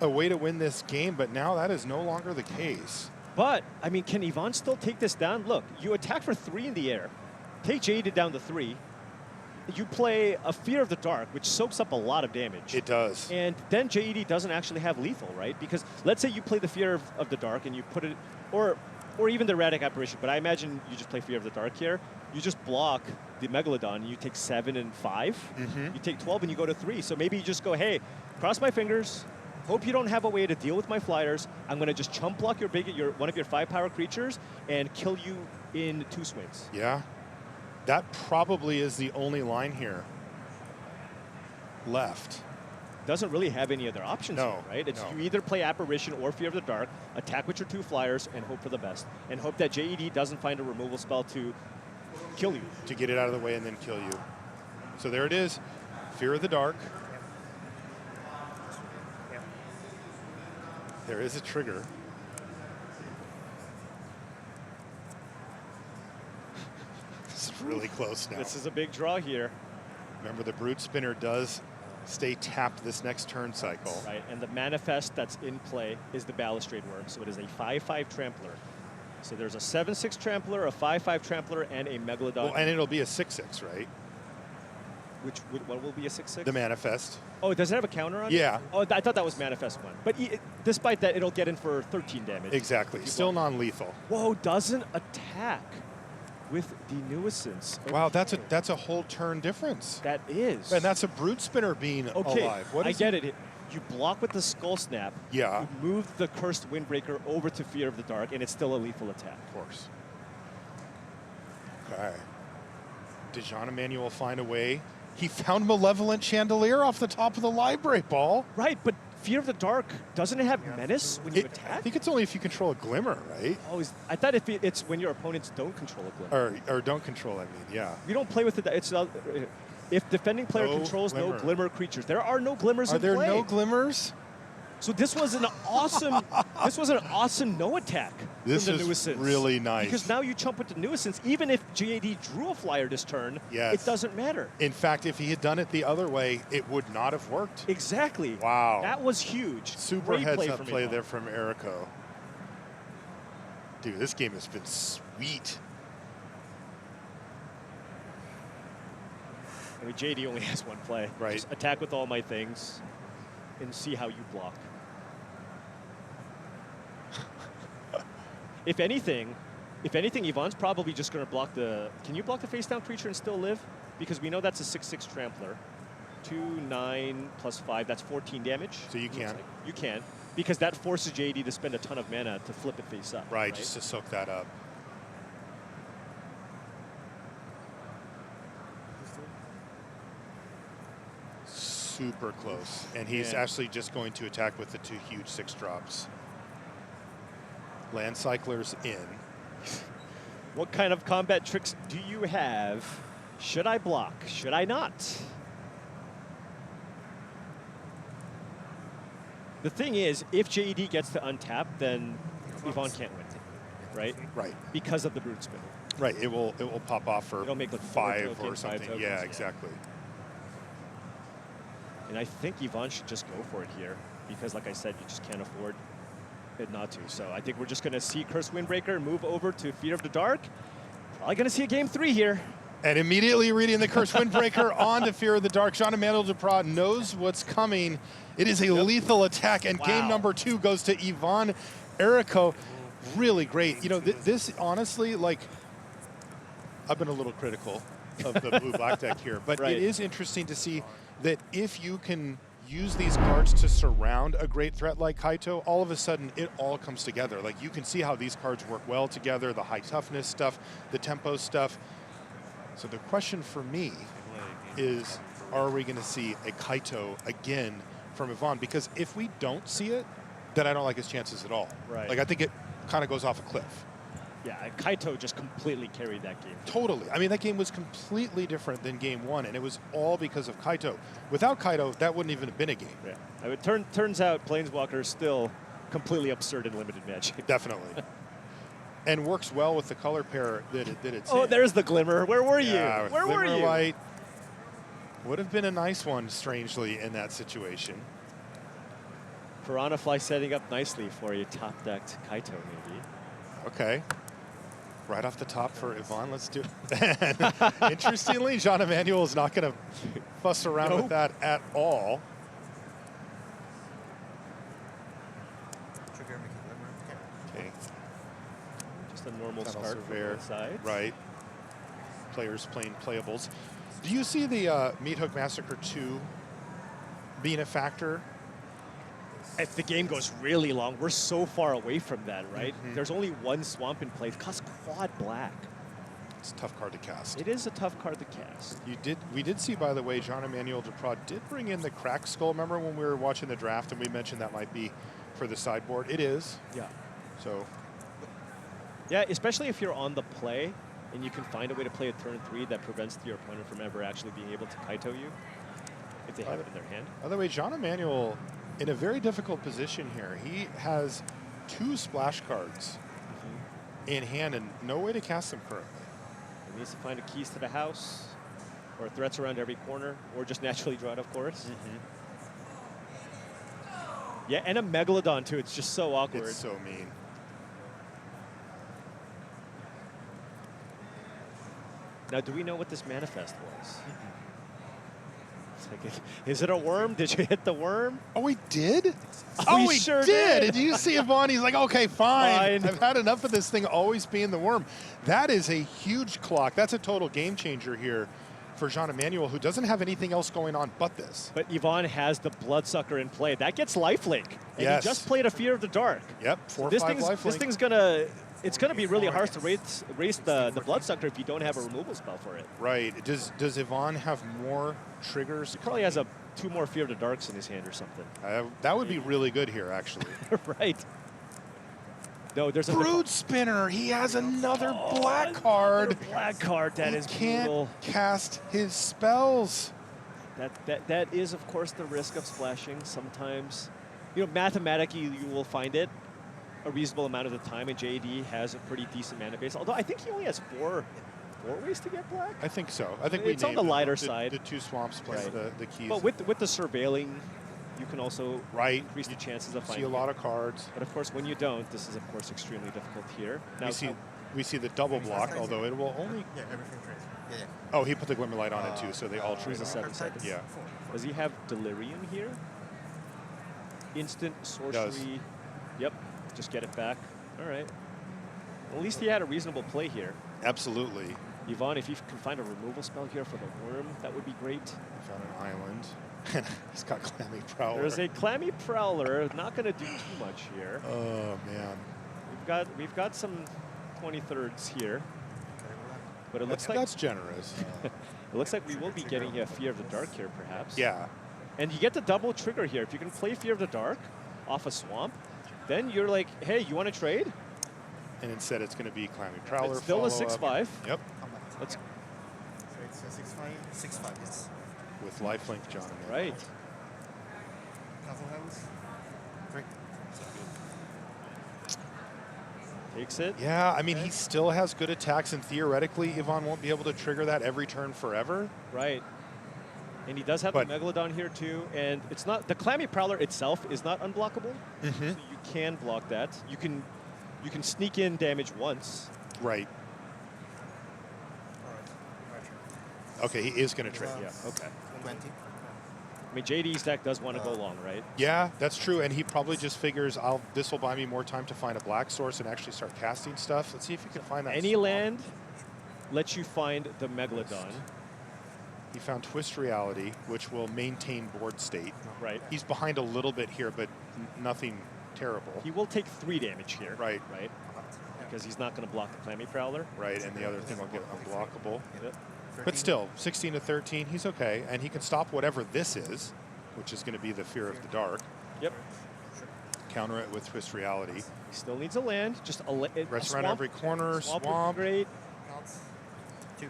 a way to win this game, but now that is no longer the case. But, I mean, can Yvonne still take this down? Look, you attack for 3 in the air. Take JED down to 3. You play a Fear of the Dark, which soaks up a lot of damage. It does. And then JED doesn't actually have lethal, right? Because let's say you play the Fear of the Dark and you put it, or even the Erratic Apparition, but I imagine you just play Fear of the Dark here. You just block the Megalodon and you take 7 and 5. Mhm. You take 12 and you go to 3. So maybe you just go, hey, cross my fingers. Hope you don't have a way to deal with my flyers. I'm going to just chump block one of your 5-power creatures and kill you in 2 swings. Yeah. That probably is the only line here left. Doesn't really have any other options No, here, right? It's no. you either play Apparition or Fear of the Dark, attack with your 2 flyers, and hope for the best. And hope that JED doesn't find a removal spell to kill you. To get it out of the way and then kill you. So there it is. Fear of the Dark. There is a trigger. This is really close now. This is a big draw here, Remember, the Brute Spinner does stay tapped this next turn cycle. right? And the manifest that's in play is the Balustrade Worm. So it is a 5/5 Trampler. So there's a 7/6 Trampler, a 5/5 Trampler, and a Megalodon. Well, and it'll be a 6/6, right? what will be a 6/6? The manifest. Oh, does it have a counter on it? Yeah. Oh, I thought that was manifest 1. But despite that, it'll get in for 13 damage. Exactly. Still non-lethal. Whoa, doesn't attack with the nuisance. Wow, Okay. that's a whole turn difference. That is. And that's a brute spinner being okay. alive. What I is get it. You block with the Skull Snap. Yeah. You move the Cursed Windbreaker over to Fear of the Dark, and it's still a lethal attack. Of course. Okay. Did Jean-Emmanuel find a way? He found Malevolent Chandelier off the top of the library, Paul. Right, but Fear of the Dark, doesn't it have Menace when you I attack? think it's only if you control a Glimmer, right? Oh, I thought it's when your opponents don't control a Glimmer. Or don't control, I mean, yeah. You don't play with it. It's if defending player No controls Glimmer. no Glimmer creatures. There are no Glimmers Are in there play. no Glimmers? So this was an awesome no attack This from the is nuisance. really nice. Because now you chump with the nuisance. Even if JAD drew a flyer this turn, Yes. it doesn't matter. In fact, if he had done it the other way, it would not have worked. Exactly. Wow. That was huge. Super Great heads play up from play Ivan. there from Errico. Dude, this game has been sweet. I mean, JD only has one play. Right. Just attack with all my things and see how you block. If anything, Ivan's probably just going to block the... Can you block the face-down creature and still live? Because we know that's a 6/6 Trampler. 2, 9, plus 5, that's 14 damage. So you can. You can. Because that forces JD to spend a ton of mana to flip it face up. Right, just to soak that up. Super close. And he's Yeah. actually just going to attack with the 2 huge 6-drops. Land Cycler's in. What kind of combat tricks do you have? Should I block? Should I not? The thing is, if JED gets to untap, then Ivan can't win, right? Right. Because of the Brute Spinner. Right, it will pop off for It'll make like 5 4 or tokens, 5 something. tokens, Yeah, exactly. And I think Ivan should just go for it here because, like I said, you just can't afford it not to. So I think we're just going to see Curse Windbreaker move over to Fear of the Dark. Probably going to see a game 3 here. And immediately reading the Curse Windbreaker on to Fear of the Dark. Jean-Emmanuel Depraz knows what's coming. It is a lethal attack, and game number 2 goes to Ivan Errico. Really great. You know, this honestly, like, I've been a little critical of the blue-black deck here, but Right. it is interesting to see that if you can use these cards to surround a great threat like Kaito, all of a sudden it all comes together. Like, you can see how these cards work well together, the high toughness stuff, the tempo stuff. So the question for me is, are we going to see a Kaito again from Ivan? Because if we don't see it, then I don't like his chances at all. Right. Like, I think it kind of goes off a cliff. Yeah, Kaito just completely carried that game. Totally. I mean, that game was completely different than game 1, and it was all because of Kaito. Without Kaito, that wouldn't even have been a game. Yeah. I mean, turns out Planeswalker is still completely absurd in limited Magic. Definitely. And works well with the color pair that it's Oh, in. there's the Glimmer. Where were Yeah, you? Where were Glimmer you? Light would have been a nice one, strangely, in that situation. Piranha Fly setting up nicely for a top-decked Kaito, maybe. Okay. Right off the top for Ivan, let's do it. Interestingly, Jean-Emmanuel is not going to fuss around with that at all. Trigger, make a Glimmer. Okay. Okay, Just a normal Tunnel start from Surveyor, both sides. right. Players playing playables. Do you see the Meat Hook Massacre 2 being a factor? If the game goes really long, we're so far away from that, right? Mhm. There's only one swamp in play. It costs quad black. It's a tough card to cast. It is a tough card to cast. We did see, by the way, Jean-Emmanuel Depraz did bring in the Cracked Skull. Remember when we were watching the draft and we mentioned that might be for the sideboard? It is. Yeah. So, Yeah, especially if you're on the play and you can find a way to play a turn 3 that prevents your opponent from ever actually being able to Kaito you if they have it in their hand. by the way, Jean-Emmanuel in a very difficult position here. He has 2 splash cards in hand and no way to cast them currently. He needs to find a keys to the house or threats around every corner or just naturally draw it, of course. Yeah, and a Megalodon too. It's just so awkward. It's so mean. Now, do we know what this manifest was? Is it a worm? Did you hit the worm? Oh, he did? Oh, he he sure did. did. Did you see Yvonne? He's like, okay, fine. Fine. I've had enough of this thing always being the worm. That is a huge clock. That's a total game changer here for Jean-Emmanuel, who doesn't have anything else going on but this. But Yvonne has the Bloodsucker in play. That gets lifelink. And Yes. he just played a Fear of the Dark. Yep, 4 or This 5 thing's, lifelink. this thing's gonna, it's gonna be really harsh to race the Bloodsucker if you don't have a removal spell for it. Right. Does Yvonne have more triggers? He probably has 2 more Fear of the Darks in his hand or something. That would be really good here, actually. Right. No, there's a Brood Spinner. He has another black card. Another black card. That He is can't brutal. cast his spells. That is, of course, the risk of splashing. Sometimes, you know, mathematically, you will find it a reasonable amount of the time, and JD has a pretty decent mana base. Although I think he only has four ways to get black. I think so. I think It's we on the named it. lighter side. The 2 swamps plus Right. the keys. But with the surveilling, you can also right, increase the chances of see finding a lot it. of cards. But of course, when you don't, this is of course extremely difficult here. Now, We see the double block, although it will only. Yeah, everything trades. Yeah. Oh, he put the glimmer light on it too, so they all trade. Choose a 7/7. Yeah. Does he have Delirium here? Instant sorcery. Yep. Just get it back. All right. At least he had a reasonable play here. Absolutely. Yvonne, if you can find a removal spell here for the worm, that would be great. Found an island. He's got Clammy Prowler. There's a Clammy Prowler. Not going to do too much here. Oh man. We've got some 23rds here, but it looks like That's generous. it looks like we will be getting a Fear of the Dark here, perhaps. Yeah. And you get the double trigger here. If you can play Fear of the Dark off a swamp, then you're like, hey, you want to trade? And instead, it's going to be Clammy Prowler. It's still a follow-up. 6/5. Yep. Let's So it's a 6/5. 6/5, yes. With lifelink, John. right. Castle House. Great. Takes it. Yeah, I mean, he still has good attacks, and theoretically, Yvonne won't be able to trigger that every turn forever. Right. And he does have But- the Megalodon here too, and it's not the Clammy Prowler itself is not unblockable, so you can block that. You can sneak in damage once. Right. All right. My turn. Okay, he is going to trade. Yeah. Okay. 20. I mean, JD's deck does want to go long, right? Yeah, that's true, and he probably just figures, this will buy me more time to find a black source and actually start casting stuff. Let's see if he can find that. Any swamp. land lets you find the Megalodon. He found Twist Reality, which will maintain board state. Right. He's behind a little bit here, but nothing terrible. He will take 3 damage here. Right. Right. Because he's not going to block the Clammy Prowler. Right, and the other thing will get unblockable. Yep. But still, 16 to 13, he's okay, and he can stop whatever this is, which is going to be the Fear of the Dark. Yep. Counter it with Twist Reality. He still needs a land. Just a Rest around swamp. every corner, Swamp. swamp. Would be great. Nuts. 2.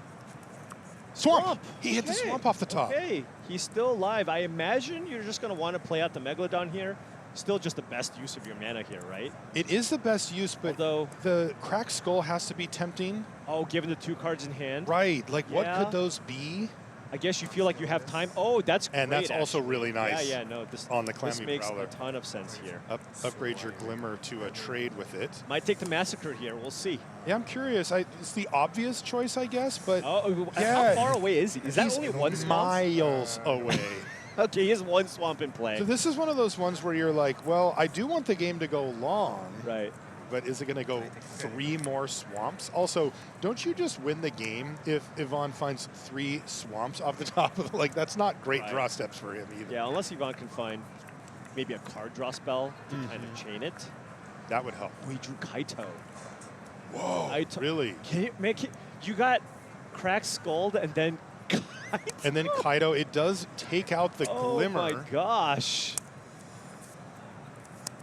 Swamp! He hit the Okay. swamp off the top. Okay, he's still alive. I imagine you're just going to want to play out the Megalodon here. Still just the best use of your mana here, right? It is the best use, but Although, the Cracked Skull has to be tempting. oh, given the 2 cards in hand, Right, like what Yeah. could those be? I guess you feel like you have time. Oh, that's great. And that's also actually. really nice Yeah, yeah, no, this on the this Clammy makes Prowler. a ton of sense here. Upgrade your Glimmer to a trade with it. Might take the Massacre here. We'll see. Yeah, I'm curious. It's the obvious choice, I guess, but Oh, Yeah. how far away is he? Is that he's only one swamp? miles away. Okay, he has 1 swamp in play. So this is one of those ones where you're like, well, I do want the game to go long, Right. but is it going to go 3 more swamps? Also, don't you just win the game if Yvonne finds 3 swamps off the top of it? Like, that's not great Right. draw steps for him either. Yeah, unless Yvonne can find maybe a card draw spell to kind of chain it. That would help. We drew Kaito. Whoa, Kaito. really? Can you make it? You got Cracked Skull and then Kaito. And then Kaido, it does take out the Glimmer. Oh my gosh.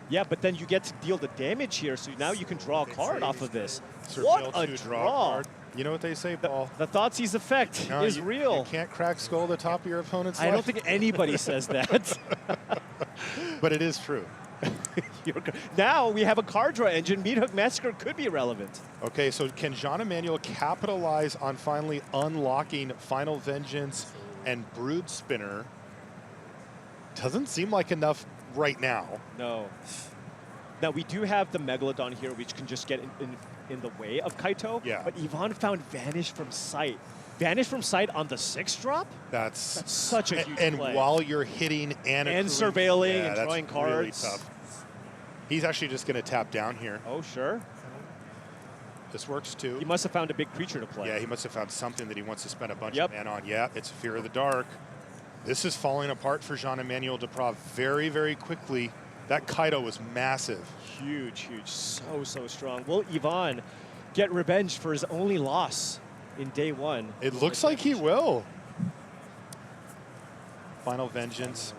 Yeah, but then you get to deal the damage here, so now you can draw a card off of this. Surveil What a to draw. card. You know what they say, Paul? The Thoughtseize effect No, is you real. can't crack skull the top of your opponent's I don't life. think anybody says that. But it is true. Now we have a card draw engine. Meathook Massacre could be relevant. Okay, so can Jean-Emmanuel capitalize on finally unlocking Final Vengeance and Brood Spinner? Doesn't seem like enough right now. No. Now we do have the Megalodon here, which can just get in the way of Kaito. Yeah. But Yvonne found Vanish from Sight. Vanish from sight on the 6th drop? That's such a huge and play. while you're hitting and surveilling and that's drawing cards. Really tough. He's actually just going to tap down here. Oh, sure. This works too. He must have found a big creature to play. Yeah, he must have found something that he wants to spend a bunch Yep. of mana on. Yeah, it's Fear of the Dark. This is falling apart for Jean-Emmanuel Depraz very, very quickly. That Kaito was massive. Huge, huge. So, so strong. Will Ivan get revenge for his only loss in day 1? It looks like he will. Final Vengeance.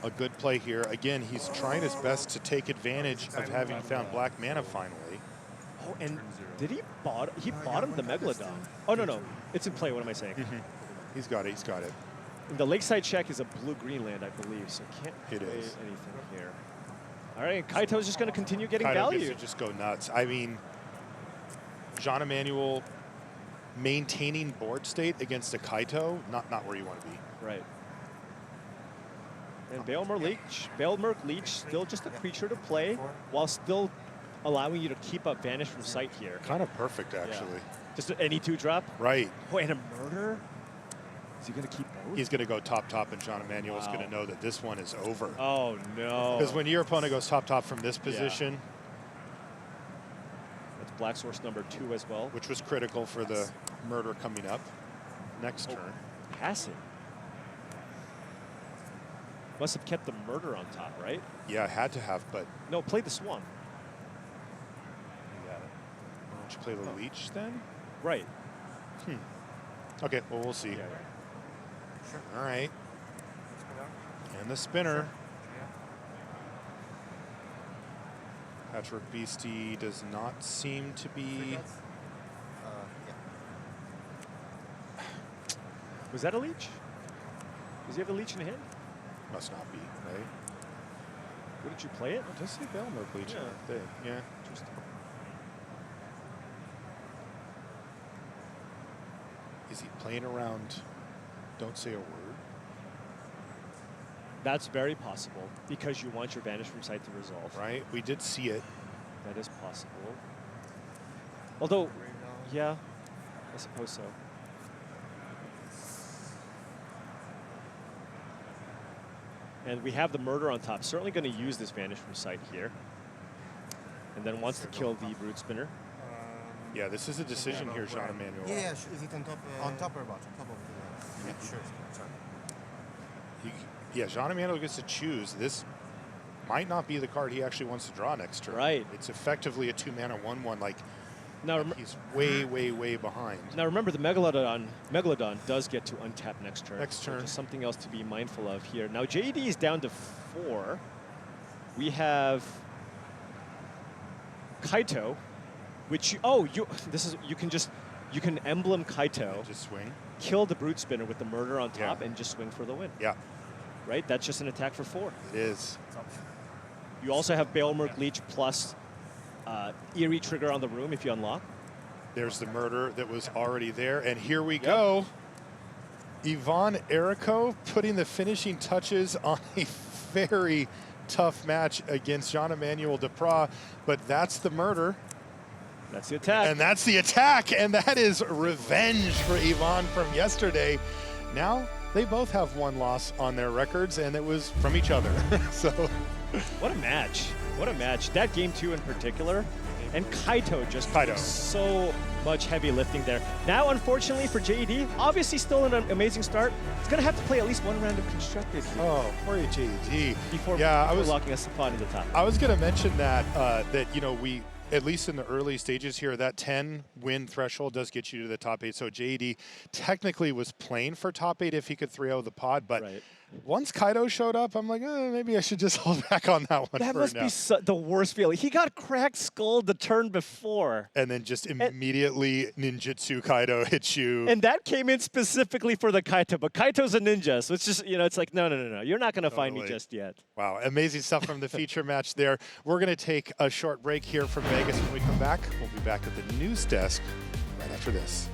A good play here. Again, he's trying his best to take advantage of having found black mana finally. Oh, and did he bottomed the Megalodon? Oh, no. It's in play. What am I saying? He's got it. He's got it. And the Lakeside check is a blue-green land, I believe, so can't It play is. anything here. All right, Kaito's just going to continue getting Kaito value. gets to just go nuts. I mean, Jean-Emmanuel maintaining board state against a Kaito, not where you want to be. Right. And Baelmerk Leech, still just a creature to play, while still allowing you to keep up Vanish from sight here. Kind of perfect, actually. Just any 2-drop. Right. Oh, and a murder? Is he going to keep both? He's going to go top, and Jean-Emmanuel is going to know that this one is over. Oh, no. Because when your opponent goes top from this position, that's Black Source number 2 as well. which was critical for the murder coming up next turn. Passing. Must have kept the murder on top, right? Yeah, had to have, but No, play the Swan. why don't you play the Leech then? Right. Okay, well, we'll see. Yeah. All right. And the spinner. Patchwork Beastie does not seem to be... Was that a Leech? Does he have a Leech in hand? Must not be, right? What did you play it? It does say Baelmerk Leech. Yeah. I think. Yeah. Interesting. Is he playing around Don't Say a Word? That's very possible because you want your Vanish from sight to resolve. Right? We did see it. That is possible. Although, yeah, I suppose so. And we have the murder on top. Certainly going to use this Vanish from sight here. And then wants to kill the Brood Spinner. Yeah, this is a decision here, Jean-Emmanuel. Yeah, is it on top or bottom? Top of the yeah, sure. Sorry. Yeah, Jean-Emmanuel gets to choose. This might not be the card he actually wants to draw next turn. Right. It's effectively a 2-mana 1/1. Like, Now, he's way, way, way behind. now remember, the Megalodon does get to untap next turn. Next turn. So just something else to be mindful of here. Now, JD is down to 4. We have Kaito, which you can emblem Kaito, Just swing. kill the Brute Spinner with the murder on top, and just swing for the win. Yeah, Right? That's just an attack for 4. it is. You also have Baelmerk Leech plus Eerie Trigger on the room if you unlock. There's the murder that was already there. And here we go. Ivan Errico putting the finishing touches on a very tough match against Jean-Emmanuel Depraz. But that's the murder. That's the attack. And that's the attack. And that is revenge for Ivan from yesterday. Now they both have 1 loss on their records, and it was from each other. So What a match. What a match. That game 2 in particular. And Kaito just Kaito. so much heavy lifting there. Now, unfortunately for JD, obviously still an amazing start. He's going to have to play at least 1 round of Constructed here oh, poor JD. before locking a spot in the top. I was going to mention that we, at least in the early stages here, that 10-win threshold does get you to the top 8. So JD technically was playing for top 8 if he could 3-0 the pod, but Right. once Kaito showed up, I'm like, maybe I should just hold back on that one That for must now. be the worst feeling. He got cracked skull the turn before. And then just immediately ninjutsu Kaito hits you. And that came in specifically for the Kaito, but Kaito's a ninja, so it's just, it's like, no, you're not going to find me Totally. just yet. Wow, amazing stuff from the feature match there. We're going to take a short break here from Vegas. When we come back, we'll be back at the news desk right after this.